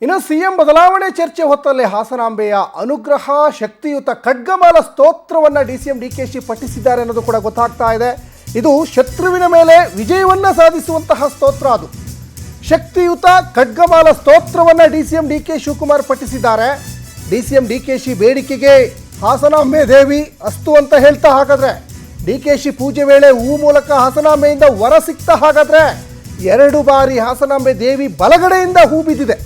ಇನ್ನು ಸಿಎಂ ಬದಲಾವಣೆ ಚರ್ಚೆ ಹೊತ್ತಲ್ಲಿ ಹಾಸನಾಂಬೆಯ ಅನುಗ್ರಹ ಶಕ್ತಿಯುತ ಖಡ್ಗಮಾಲ ಸ್ತೋತ್ರವನ್ನು ಡಿಸಿಎಂ ಡಿಕೆಶಿ ಪಠಿಸಿದ್ದಾರೆ ಅನ್ನೋದು ಕೂಡ ಗೊತ್ತಾಗ್ತಾ ಇದೆ. ಇದು ಶತ್ರುವಿನ ಮೇಲೆ ವಿಜಯವನ್ನ ಸಾಧಿಸುವಂತಹ ಸ್ತೋತ್ರ. ಅದು ಶಕ್ತಿಯುತ ಖಡ್ಗಮಾಲ ಸ್ತೋತ್ರವನ್ನು ಡಿಸಿಎಂ ಡಿಕೆ ಶಿವಕುಮಾರ್ ಪಠಿಸಿದ್ದಾರೆ. ಡಿಸಿಎಂ ಡಿಕೆಶಿ ಬೇಡಿಕೆಗೆ ಹಾಸನಾಂಬೆ ದೇವಿ ಅಸ್ತು ಅಂತ ಹೇಳ್ತಾ, ಹಾಗಾದ್ರೆ ಡಿಕೆಶಿ ಪೂಜೆ ವೇಳೆ ಹೂ ಮೂಲಕ ಹಾಸನಾಂಬೆಯಿಂದ ವರ ಸಿಕ್ತಾ, ಹಾಗಾದ್ರೆ 2 ಬಾರಿ ಹಾಸನಾಂಬೆ ದೇವಿ ಬಲಗಡೆಯಿಂದ ಹೂ ಬಿದ್ದಿದೆ.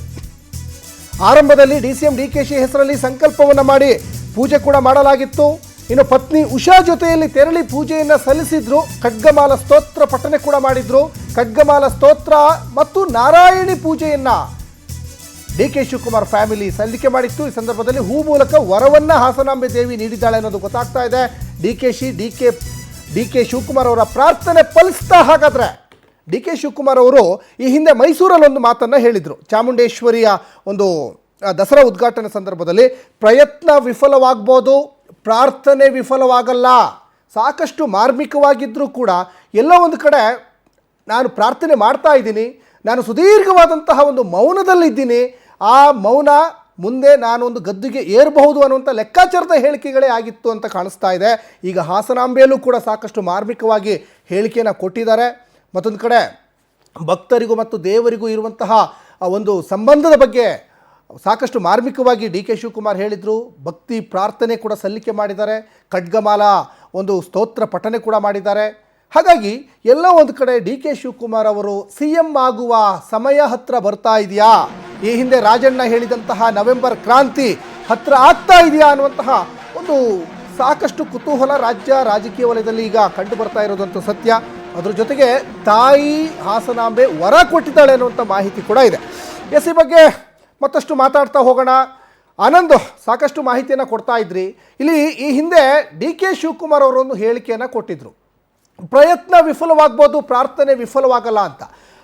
ಆರಂಭದಲ್ಲಿ ಡಿಸಿಎಂ ಡಿಕೆಶಿ ಹೆಸರಲ್ಲಿ ಸಂಕಲ್ಪವನ್ನು ಮಾಡಿ ಪೂಜೆ ಕೂಡ ಮಾಡಲಾಗಿತ್ತು. ಇನ್ನು ಪತ್ನಿ ಉಷಾ ಜೊತೆಯಲ್ಲಿ ತೆರಳಿ ಪೂಜೆಯನ್ನು ಸಲ್ಲಿಸಿದ್ರು. ಖಡ್ಗಮಾಲ ಸ್ತೋತ್ರ ಪಠನೆ ಕೂಡ ಮಾಡಿದ್ರು. ಖಡ್ಗಮಾಲ ಸ್ತೋತ್ರ ಮತ್ತು ನಾರಾಯಣಿ ಪೂಜೆಯನ್ನ ಡಿಕೆ ಶಿವಕುಮಾರ್ ಫ್ಯಾಮಿಲಿ ಸಲ್ಲಿಕೆ ಮಾಡಿತ್ತು. ಈ ಸಂದರ್ಭದಲ್ಲಿ ಹೂ ಮೂಲಕ ವರವನ್ನ ಹಾಸನಾಂಬೆ ದೇವಿ ನೀಡಿದ್ದಾಳೆ ಅನ್ನೋದು ಗೊತ್ತಾಗ್ತಾ ಇದೆ. ಡಿಕೆ ಶಿವಕುಮಾರ್ ಅವರ ಪ್ರಾರ್ಥನೆ ಫಲಿಸ್ತಾ. ಹಾಗಾದ್ರೆ ಡಿಕೆ ಶಿವಕುಮಾರ್ ಅವರು ಈ ಹಿಂದೆ ಮೈಸೂರಲ್ಲಿ ಒಂದು ಮಾತನ್ನು ಹೇಳಿದರು. ಚಾಮುಂಡೇಶ್ವರಿಯ ಒಂದು ದಸರಾ ಉದ್ಘಾಟನೆ ಸಂದರ್ಭದಲ್ಲಿ ಪ್ರಯತ್ನ ವಿಫಲವಾಗ್ಬೋದು, ಪ್ರಾರ್ಥನೆ ವಿಫಲವಾಗಲ್ಲ. ಸಾಕಷ್ಟು ಮಾರ್ಮಿಕವಾಗಿದ್ದರೂ ಕೂಡ ಎಲ್ಲೋ ಒಂದು ಕಡೆ ನಾನು ಪ್ರಾರ್ಥನೆ ಮಾಡ್ತಾ ಇದ್ದೀನಿ, ನಾನು ಸುದೀರ್ಘವಾದಂತಹ ಒಂದು ಮೌನದಲ್ಲಿದ್ದೀನಿ, ಆ ಮೌನ ಮುಂದೆ ನಾನು ಒಂದು ಗದ್ದುಗೆ ಏರಬಹುದು ಅನ್ನುವಂಥ ಲೆಕ್ಕಾಚಾರದ ಹೇಳಿಕೆಗಳೇ ಆಗಿತ್ತು ಅಂತ ಕಾಣಿಸ್ತಾ ಇದೆ. ಈಗ ಹಾಸನಾಂಬೆಯಲ್ಲೂ ಕೂಡ ಸಾಕಷ್ಟು ಮಾರ್ಮಿಕವಾಗಿ ಹೇಳಿಕೆಯನ್ನು ಕೊಟ್ಟಿದ್ದಾರೆ. ಮತ್ತೊಂದು ಕಡೆ ಭಕ್ತರಿಗೂ ಮತ್ತು ದೇವರಿಗೂ ಇರುವಂತಹ ಒಂದು ಸಂಬಂಧದ ಬಗ್ಗೆ ಸಾಕಷ್ಟು ಮಾರ್ಮಿಕವಾಗಿ ಡಿಕೆ ಶಿವಕುಮಾರ್ ಹೇಳಿದರು. ಭಕ್ತಿ ಪ್ರಾರ್ಥನೆ ಕೂಡ ಸಲ್ಲಿಕೆ ಮಾಡಿದ್ದಾರೆ. ಖಡ್ಗಮಾಲ ಒಂದು ಸ್ತೋತ್ರ ಪಠನೆ ಕೂಡ ಮಾಡಿದ್ದಾರೆ. ಹಾಗಾಗಿ ಎಲ್ಲೋ ಒಂದು ಕಡೆ ಡಿಕೆ ಶಿವಕುಮಾರ್ ಅವರು ಸಿಎಂ ಆಗುವ ಸಮಯ ಹತ್ತಿರ ಬರ್ತಾ ಇದೆಯಾ, ಈ ಹಿಂದೆ ರಾಜಣ್ಣ ಹೇಳಿದಂತಹ ನವೆಂಬರ್ ಕ್ರಾಂತಿ ಹತ್ತಿರ ಆಗ್ತಾ ಇದೆಯಾ ಅನ್ನುವಂತಹ ಒಂದು ಸಾಕಷ್ಟು ಕುತೂಹಲ ರಾಜ್ಯ ರಾಜಕೀಯ ವಲಯದಲ್ಲಿ ಈಗ ಕಂಡು ಬರ್ತಾ ಇರೋದಂತೂ ಸತ್ಯ. ಅದ್ರ ಜೊತೆಗೆ ತಾಯಿ ಹಾಸನಾಂಬೆ ವರ ಕೊಟ್ಟಿದ್ದಾಳೆ ಅನ್ನುವಂಥ ಮಾಹಿತಿ ಕೂಡ ಇದೆ. ಈ ಬಗ್ಗೆ ಮತ್ತಷ್ಟು ಮಾತಾಡ್ತಾ ಹೋಗೋಣ. ಆನಂದ್ ಸಾಕಷ್ಟು ಮಾಹಿತಿಯನ್ನು ಕೊಡ್ತಾ ಇದ್ರಿ. ಇಲ್ಲಿ ಈ ಹಿಂದೆ ಡಿಕೆ ಶಿವಕುಮಾರ್ ಅವರೊಂದು ಹೇಳಿಕೆಯನ್ನು ಕೊಟ್ಟಿದ್ರು, ಪ್ರಯತ್ನ ವಿಫಲವಾಗ್ಬೋದು, ಪ್ರಾರ್ಥನೆ ವಿಫಲವಾಗಲ್ಲ ಅಂತ.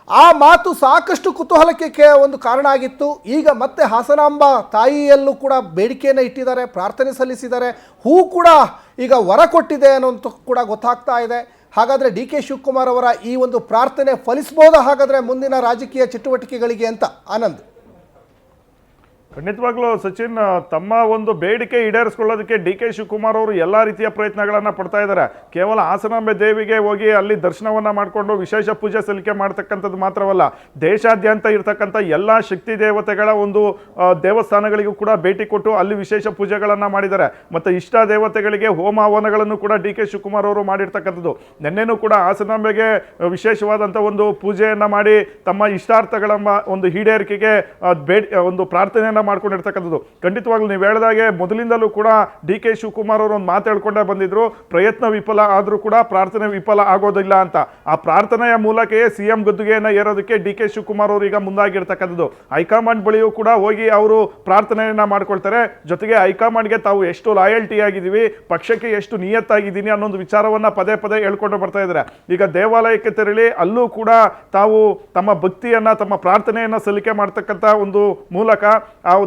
ಆ ಮಾತು ಸಾಕಷ್ಟು ಕುತೂಹಲಕ್ಕೆ ಒಂದು ಕಾರಣ ಆಗಿತ್ತು. ಈಗ ಮತ್ತೆ ಹಾಸನಾಂಬ ತಾಯಿಯಲ್ಲೂ ಕೂಡ ಬೇಡಿಕೆಯನ್ನು ಇಟ್ಟಿದ್ದಾರೆ, ಪ್ರಾರ್ಥನೆ ಸಲ್ಲಿಸಿದ್ದಾರೆ, ಹೂ ಕೂಡ ಈಗ ವರ ಕೊಟ್ಟಿದೆ ಅನ್ನೋಂಥ ಕೂಡ ಗೊತ್ತಾಗ್ತಾ ಇದೆ. ಹಾಗಾದರೆ ಡಿಕೆ ಶಿವಕುಮಾರ್ ಅವರ ಈ ಒಂದು ಪ್ರಾರ್ಥನೆ ಫಲಿಸಬಹುದಾ ಹಾಗಾದರೆ ಮುಂದಿನ ರಾಜಕೀಯ ಚಟುವಟಿಕೆಗಳಿಗೆ ಅಂತ? ಆನಂದ್. ಖಂಡಿತವಾಗ್ಲೂ ಸಚಿನ್, ತಮ್ಮ ಒಂದು ಬೇಡಿಕೆ ಈಡೇರಿಸ್ಕೊಳ್ಳೋದಕ್ಕೆ ಡಿಕೆ ಶಿವಕುಮಾರ್ ಅವರು ಎಲ್ಲ ರೀತಿಯ ಪ್ರಯತ್ನಗಳನ್ನು ಪಡ್ತಾ ಇದ್ದಾರೆ. ಕೇವಲ ಹಾಸನಾಂಬೆ ದೇವಿಗೆ ಹೋಗಿ ಅಲ್ಲಿ ದರ್ಶನವನ್ನು ಮಾಡಿಕೊಂಡು ವಿಶೇಷ ಪೂಜೆ ಸಲ್ಲಿಕೆ ಮಾಡ್ತಕ್ಕಂಥದ್ದು ಮಾತ್ರವಲ್ಲ, ದೇಶಾದ್ಯಂತ ಇರ್ತಕ್ಕಂಥ ಎಲ್ಲ ಶಕ್ತಿ ದೇವತೆಗಳ ಒಂದು ದೇವಸ್ಥಾನಗಳಿಗೂ ಕೂಡ ಭೇಟಿ ಕೊಟ್ಟು ಅಲ್ಲಿ ವಿಶೇಷ ಪೂಜೆಗಳನ್ನು ಮಾಡಿದ್ದಾರೆ. ಮತ್ತು ಇಷ್ಟ ದೇವತೆಗಳಿಗೆ ಹೋಮ ಹವನಗಳನ್ನು ಕೂಡ ಡಿಕೆ ಶಿವಕುಮಾರ್ ಅವರು ಮಾಡಿರ್ತಕ್ಕಂಥದ್ದು. ನಿನ್ನೆನೂ ಕೂಡ ಹಾಸನಾಂಬೆಗೆ ವಿಶೇಷವಾದಂಥ ಒಂದು ಪೂಜೆಯನ್ನು ಮಾಡಿ ತಮ್ಮ ಇಷ್ಟಾರ್ಥಗಳ ಒಂದು ಈಡೇರಿಕೆಗೆ ಒಂದು ಪ್ರಾರ್ಥನೆಯನ್ನು ಮಾಡ್ಕೊಂಡಿರ್ತಕ್ಕಂಥದ್ದು. ಖಂಡಿತವಾಗ್ಲೂ ನೀವು ಹೇಳಿದಾಗೆ ಮೊದಲಿಂದಲೂ ಕೂಡ ಡಿಕೆ ಶಿವಕುಮಾರ್ ಅವರು ಒಂದು ಮಾತು ಹೇಳ್ಕೊಂಡೇ ಬಂದಿದ್ರು, ಪ್ರಯತ್ನ ವಿಫಲ ಆದರೂ ಕೂಡ ಪ್ರಾರ್ಥನೆ ವಿಫಲ ಆಗೋದಿಲ್ಲ ಅಂತ. ಆ ಪ್ರಾರ್ಥನೆಯ ಮೂಲಕವೇ ಸಿಎಂ ಗದ್ದುಗೆಯನ್ನು ಏರೋದಕ್ಕೆ ಡಿಕೆ ಶಿವಕುಮಾರ್ ಅವರು ಈಗ ಮುಂದಾಗಿರ್ತಕ್ಕಂಥದ್ದು. ಹೈಕಮಾಂಡ್ ಬಳಿಯೂ ಕೂಡ ಹೋಗಿ ಅವರು ಪ್ರಾರ್ಥನೆಯನ್ನ ಮಾಡ್ಕೊಳ್ತಾರೆ. ಜೊತೆಗೆ ಹೈಕಮಾಂಡ್ಗೆ ತಾವು ಎಷ್ಟು ಲಾಯಲ್ಟಿ ಆಗಿದ್ದೀವಿ, ಪಕ್ಷಕ್ಕೆ ಎಷ್ಟು ನಿಯತ್ತಾಗಿದ್ದೀನಿ ಅನ್ನೊಂದು ವಿಚಾರವನ್ನ ಪದೇ ಪದೇ ಹೇಳ್ಕೊಂಡು ಬರ್ತಾ ಇದ್ದಾರೆ. ಈಗ ದೇವಾಲಯಕ್ಕೆ ತೆರಳಿ ಅಲ್ಲೂ ಕೂಡ ತಾವು ತಮ್ಮ ಭಕ್ತಿಯನ್ನ, ತಮ್ಮ ಪ್ರಾರ್ಥನೆಯನ್ನ ಸಲ್ಲಿಕೆ ಮಾಡ್ತಕ್ಕಂಥ ಒಂದು ಮೂಲಕ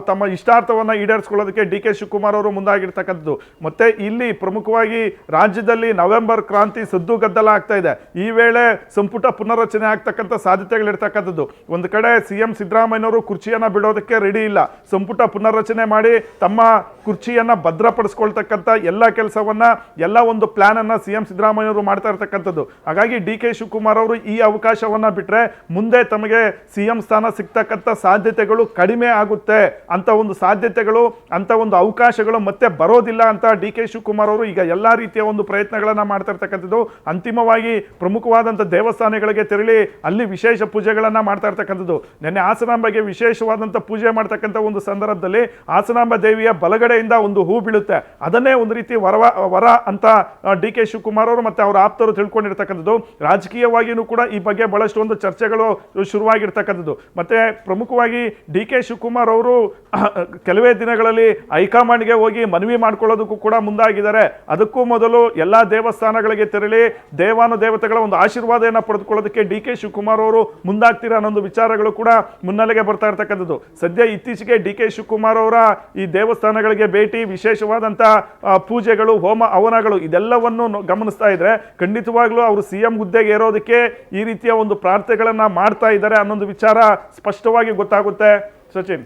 ತಮ್ಮ ಇಷ್ಟಾರ್ಥವನ್ನು ಈಡೇರಿಸಿಕೊಳ್ಳೋದಕ್ಕೆ ಡಿಕೆ ಶಿವಕುಮಾರ್ ಅವರು ಮುಂದಾಗಿರ್ತಕ್ಕಂಥದ್ದು. ಮತ್ತೆ ಇಲ್ಲಿ ಪ್ರಮುಖವಾಗಿ ರಾಜ್ಯದಲ್ಲಿ ನವೆಂಬರ್ ಕ್ರಾಂತಿ ಸದ್ದು ಗದ್ದಲ ಆಗ್ತಾ ಇದೆ. ಈ ವೇಳೆ ಸಂಪುಟ ಪುನರ್ರಚನೆ ಆಗ್ತಕ್ಕಂಥ ಸಾಧ್ಯತೆಗಳಿರ್ತಕ್ಕಂಥದ್ದು. ಒಂದು ಕಡೆ ಸಿಎಂ ಸಿದ್ದರಾಮಯ್ಯನವರು ಕುರ್ಚಿಯನ್ನ ಬಿಡೋದಕ್ಕೆ ರೆಡಿ ಇಲ್ಲ, ಸಂಪುಟ ಪುನರ್ರಚನೆ ಮಾಡಿ ತಮ್ಮ ಕುರ್ಚಿಯನ್ನ ಭದ್ರಪಡಿಸ್ಕೊಳ್ತಕ್ಕಂಥ ಎಲ್ಲ ಕೆಲಸವನ್ನ, ಎಲ್ಲ ಒಂದು ಪ್ಲಾನ್ ಅನ್ನ ಸಿಎಂ ಸಿದ್ದರಾಮಯ್ಯನವರು ಮಾಡ್ತಾ ಇರ್ತಕ್ಕಂಥದ್ದು. ಹಾಗಾಗಿ ಡಿಕೆ ಶಿವಕುಮಾರ್ ಅವರು ಈ ಅವಕಾಶವನ್ನ ಬಿಟ್ರೆ ಮುಂದೆ ತಮಗೆ ಸಿಎಂ ಸ್ಥಾನ ಸಿಗ್ತಕ್ಕಂಥ ಸಾಧ್ಯತೆಗಳು ಕಡಿಮೆ ಆಗುತ್ತೆ ಅಂತ ಒಂದು ಸಾಧ್ಯತೆಗಳು, ಅಂತ ಒಂದು ಅವಕಾಶಗಳು ಮತ್ತೆ ಬರೋದಿಲ್ಲ ಅಂತ ಡಿಕೆ ಶಿವಕುಮಾರ್ ಅವರು ಈಗ ಎಲ್ಲಾ ರೀತಿಯ ಒಂದು ಪ್ರಯತ್ನಗಳನ್ನ ಮಾಡ್ತಾ ಇರ್ತಕ್ಕಂಥದ್ದು. ಅಂತಿಮವಾಗಿ ಪ್ರಮುಖವಾದಂಥ ದೇವಸ್ಥಾನಗಳಿಗೆ ತೆರಳಿ ಅಲ್ಲಿ ವಿಶೇಷ ಪೂಜೆಗಳನ್ನ ಮಾಡ್ತಾ ಇರ್ತಕ್ಕಂಥದ್ದು. ನಿನ್ನೆ ಹಾಸನಾಂಬೆಗೆ ವಿಶೇಷವಾದಂಥ ಪೂಜೆ ಮಾಡ್ತಕ್ಕಂಥ ಒಂದು ಸಂದರ್ಭದಲ್ಲಿ ಹಾಸನಾಂಬ ದೇವಿಯ ಬಲಗಡೆಯಿಂದ ಒಂದು ಹೂ ಬೀಳುತ್ತೆ. ಅದನ್ನೇ ಒಂದು ರೀತಿ ವರ ಅಂತ ಡಿಕೆ ಶಿವಕುಮಾರ್ ಅವರು ಮತ್ತೆ ಅವರ ಆಪ್ತರು ತಿಳ್ಕೊಂಡಿರ್ತಕ್ಕಂಥದ್ದು. ರಾಜಕೀಯವಾಗಿಯೂ ಕೂಡ ಈ ಬಗ್ಗೆ ಬಹಳಷ್ಟು ಒಂದು ಚರ್ಚೆಗಳು ಶುರುವಾಗಿರ್ತಕ್ಕಂಥದ್ದು. ಮತ್ತೆ ಪ್ರಮುಖವಾಗಿ ಡಿಕೆ ಶಿವಕುಮಾರ್ ಅವರು ಕೆಲವೇ ದಿನಗಳಲ್ಲಿ ಹೈಕಮಾಂಡ್ಗೆ ಹೋಗಿ ಮನವಿ ಮಾಡ್ಕೊಳ್ಳೋದಕ್ಕೂ ಕೂಡ ಮುಂದಾಗಿದ್ದಾರೆ. ಅದಕ್ಕೂ ಮೊದಲು ಎಲ್ಲಾ ದೇವಸ್ಥಾನಗಳಿಗೆ ತೆರಳಿ ದೇವಾನುದೇವತೆಗಳ ಒಂದು ಆಶೀರ್ವಾದವನ್ನು ಪಡೆದುಕೊಳ್ಳೋದಕ್ಕೆ ಡಿಕೆ ಶಿವಕುಮಾರ್ ಅವರು ಮುಂದಾಗ್ತೀರಾ ಅನ್ನೊಂದು ವಿಚಾರಗಳು ಕೂಡ ಮುನ್ನೆಲೆಗೆ ಬರ್ತಾ ಇರ್ತಕ್ಕಂಥದ್ದು. ಸದ್ಯ ಇತ್ತೀಚೆಗೆ ಡಿಕೆ ಶಿವಕುಮಾರ್ ಅವರ ಈ ದೇವಸ್ಥಾನಗಳಿಗೆ ಭೇಟಿ, ವಿಶೇಷವಾದಂಥ ಪೂಜೆಗಳು, ಹೋಮ ಹವನಗಳು ಇದೆಲ್ಲವನ್ನು ಗಮನಿಸ್ತಾ ಇದ್ರೆ ಖಂಡಿತವಾಗ್ಲೂ ಅವರು ಸಿಎಂ ಹುದ್ದೆಗೆ ಏರೋದಕ್ಕೆ ಈ ರೀತಿಯ ಒಂದು ಪ್ರಾರ್ಥನೆಗಳನ್ನ ಮಾಡ್ತಾ ಇದ್ದಾರೆ ಅನ್ನೊಂದು ವಿಚಾರ ಸ್ಪಷ್ಟವಾಗಿ ಗೊತ್ತಾಗುತ್ತೆ. ಸಚಿನ್.